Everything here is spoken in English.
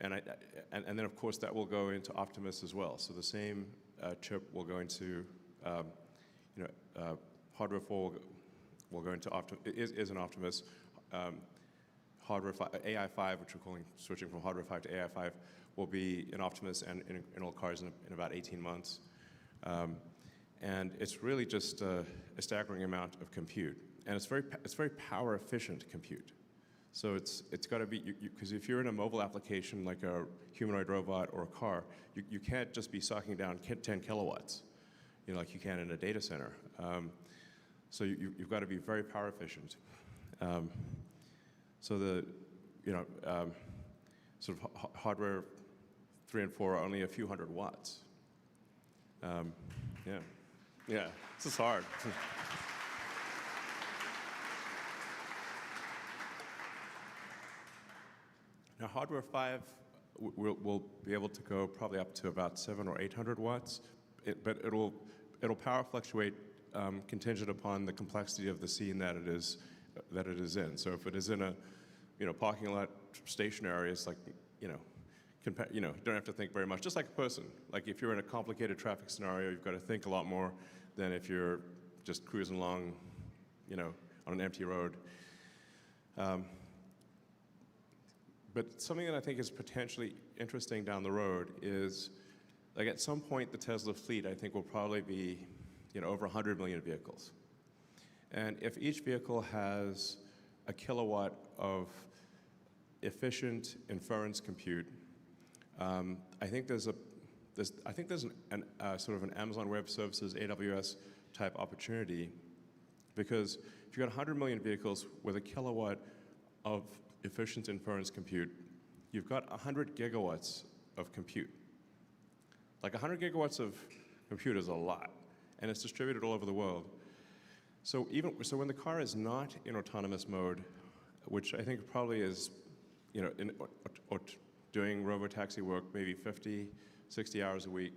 and then of course that will go into Optimus as well. So the same chip will go into, hardware 4 will go into is an Optimus. Hardware 5, AI5, which we're calling switching from hardware 5 to AI5, will be in Optimus and in all cars in about 18 months. And it's really just a staggering amount of compute, and it's very power efficient compute. So it's got to be, because if you're in a mobile application like a humanoid robot or a car, you can't just be sucking down 10 kilowatts, like you can in a data center. So you've got to be very power efficient. So the sort of hardware 3 and 4 are only a few hundred watts. Yeah, this is hard. Now, hardware 5 will be able to go probably up to about 700 or 800 watts, but it'll power fluctuate contingent upon the complexity of the scene that it is in. So if it is in a parking lot stationary, it's like you don't have to think very much. Just like a person. Like if you're in a complicated traffic scenario, you've got to think a lot more than if you're just cruising along, on an empty road. But something that I think is potentially interesting down the road is, like at some point, the Tesla fleet, I think, will probably be, over 100 million vehicles. And if each vehicle has a kilowatt of efficient inference compute, I think there's an sort of an Amazon Web Services, AWS type opportunity, because if you've got 100 million vehicles with a kilowatt of efficient inference compute, you've got 100 gigawatts of compute. Like 100 gigawatts of compute is a lot, and it's distributed all over the world. So when the car is not in autonomous mode, which I think probably is, doing robotaxi work maybe 50, 60 hours a week,